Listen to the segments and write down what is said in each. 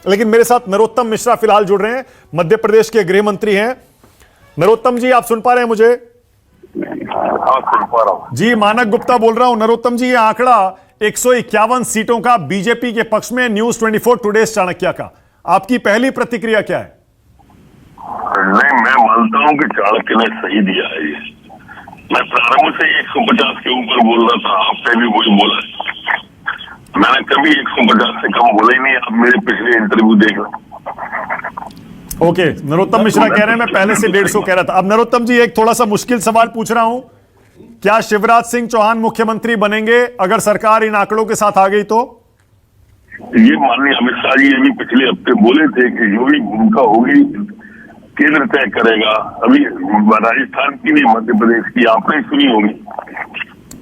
लेकिन मेरे साथ नरोत्तम मिश्रा फिलहाल जुड़ रहे हैं, मध्य प्रदेश के गृह मंत्री हैं। नरोत्तम जी, आप सुन पा रहे हैं मुझे? हाँ, सुन पा रहा हूं जी, मानक गुप्ता बोल रहा हूं। नरोत्तम जी, ये आंकड़ा 151 सीटों का बीजेपी के पक्ष में, न्यूज 24 टुडेज चाणक्य का, आपकी पहली प्रतिक्रिया क्या है? नहीं, मैं मानता हूं कि चाणक्य ने सही दिया है। ये मैं प्रारंभ से 150 के ऊपर बोल रहा था, आपने भी वही बोला। मैंने कभी 150 से कम बोला ही नहीं। आप मेरे पिछले इंटरव्यू देख लो। ओके, नरोत्तम मिश्रा कह रहे हैं मैं पहले से 150 कह रहा था। अब नरोत्तम जी, एक थोड़ा सा मुश्किल सवाल पूछ रहा हूं, क्या शिवराज सिंह चौहान मुख्यमंत्री बनेंगे अगर सरकार इन आंकड़ों के साथ आ गई तो? ये माननीय अमित शाह जी ये भी पिछले हफ्ते बोले थे कि जो भी भूमिका होगी केंद्र तय करेगा। अभी राजस्थान की नहीं, मध्य प्रदेश की आपने सुनी होगी,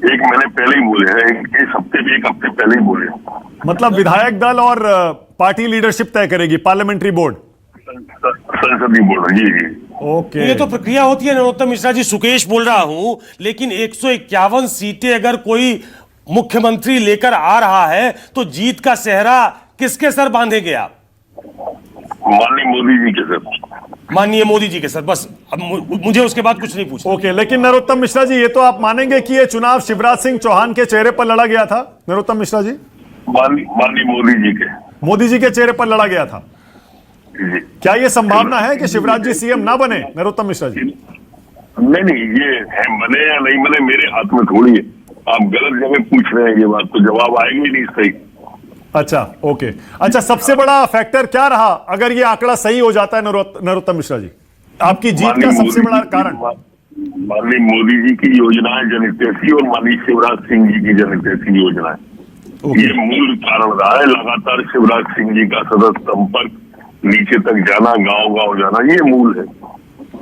एक महीने पहले ही बोले हैं, एक हफ्ते पहले ही बोले। मतलब विधायक दल और पार्टी लीडरशिप तय करेगी, पार्लियामेंट्री बोर्ड, संसदीय बोर्ड। जी जी, ओके। ये तो प्रक्रिया होती है नरोत्तम मिश्रा जी। सुकेश बोल रहा हूं, लेकिन 151 सीटें अगर कोई मुख्यमंत्री लेकर आ रहा है तो जीत का सेहरा किसके सर बांधेंगे आप? माननीय मोदी जी के सर। माननीय मोदी जी के सर, बस। अब मुझे उसके बाद कुछ नहीं पूछना। ओके, लेकिन नरोत्तम मिश्रा जी, ये तो आप मानेंगे कि ये चुनाव शिवराज सिंह चौहान के चेहरे पर लड़ा गया था? नरोत्तम मिश्रा जी, माननीय मोदी जी के चेहरे पर लड़ा गया था। जी। क्या ये संभावना है कि शिवराज जी सीएम ना बने? नरोत्तम मिश्रा जी, नहीं, ये है बने या नहीं बने मेरे हाथ में थोड़ी है। आप गलत जगह पूछ रहे हैं, ये बात तो जवाब आएगा ही नहीं सही। अच्छा, ओके। अच्छा, सबसे बड़ा फैक्टर क्या रहा अगर ये आंकड़ा सही हो जाता है नरोत्तम मिश्रा जी, आपकी जीत का सबसे बड़ा कारण? माननीय मोदी जी की योजनाएं जनहितैषी और माननीय शिवराज सिंह जी की जनहितैषी योजनाएं, ये मूल कारण रहा है। लगातार शिवराज सिंह जी का सतत संपर्क, नीचे तक जाना, गांव गांव जाना, ये मूल है।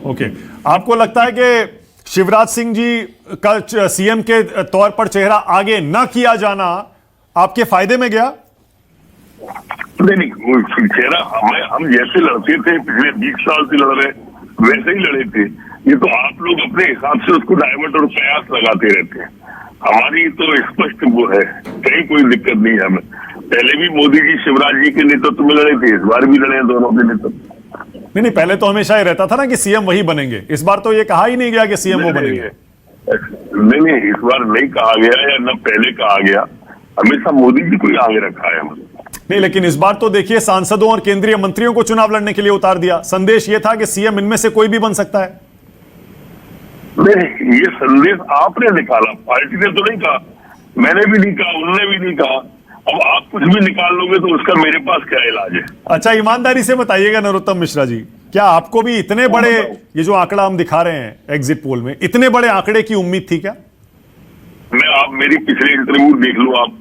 ओके, आपको लगता है कि शिवराज सिंह जी का सीएम के तौर पर चेहरा आगे न किया जाना आपके फायदे में गया? नहीं, चेहरा हम जैसे लड़ते थे पिछले 20 साल से लड़ रहे वैसे ही लड़े थे। ये तो आप लोग अपने हिसाब से उसको डायवर्ट और प्रयास लगाते रहते हैं। हमारी तो स्पष्ट वो है, कहीं कोई दिक्कत नहीं है हमें। पहले भी मोदी जी शिवराज जी के नेतृत्व में लड़े थे, इस बार भी लड़े हैं दोनों के नेतृत्व। नहीं, पहले तो हमेशा ये रहता था ना कि सीएम वही बनेंगे। इस बार तो ये कहा ही नहीं गया कि सीएम वो बनेंगे। नहीं, इस बार नहीं कहा गया या न पहले कहा गया, हमेशा मोदी जी को ही आगे रखा है हमने। नहीं, लेकिन इस बार तो देखिए सांसदों और केंद्रीय मंत्रियों को चुनाव लड़ने के लिए उतार दिया। संदेश ये था कि सीएम इनमें से कोई भी बन सकता है। नहीं, ये संदेश आपने निकाला, पार्टी ने तो नहीं कहा, मैंने भी नहीं कहा, उन्होंने भी नहीं कहा। अब आप कुछ भी निकाल लोगे तो उसका मेरे पास क्या इलाज है? अच्छा, ईमानदारी से बताइएगा नरोत्तम मिश्रा जी, क्या आपको भी इतने बड़े, ये जो आंकड़ा हम दिखा रहे हैं एग्जिट पोल में, इतने बड़े आंकड़े की उम्मीद थी क्या? आप मेरी पिछले इंटरव्यू देख लो, आप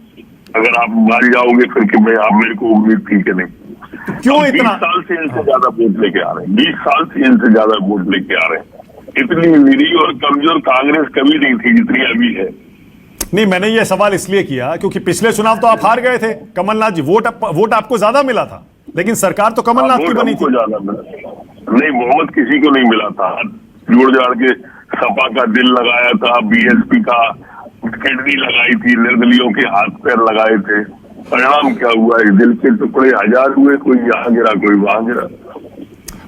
अगर आप मान जाओगे फिर कि मैं आप मेरे को उम्मीद थी कि नहीं। तो क्यों इतना? 20 साल से इनसे ज्यादा वोट लेके आ रहे हैं, 20 साल से इनसे ज्यादा वोट लेके आ रहे हैं। इतनी निरीह और कमजोर कांग्रेस कभी नहीं थी जितनी अभी है। नहीं, मैंने ये सवाल इसलिए किया क्योंकि पिछले चुनाव तो आप हार गए थे, कमलनाथ जी, वोट आपको ज्यादा मिला था, लेकिन सरकार तो कमलनाथ की बनी थी। ज्यादा मिला नहीं, मोहम्मद किसी को नहीं मिला था। जोड़ जाड़ के सपा का दिल लगाया था, बीएसपी का किडनी लगाई थी, निर्दलियों के हाथ पैर लगाए थे। परिणाम क्या हुआ? इस दिल के टुकड़े 1000 हुए, कोई यहाँ गिरा, कोई वहां गिरा।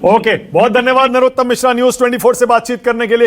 ओके, बहुत धन्यवाद नरोत्तम मिश्रा, न्यूज 24 से बातचीत करने के लिए।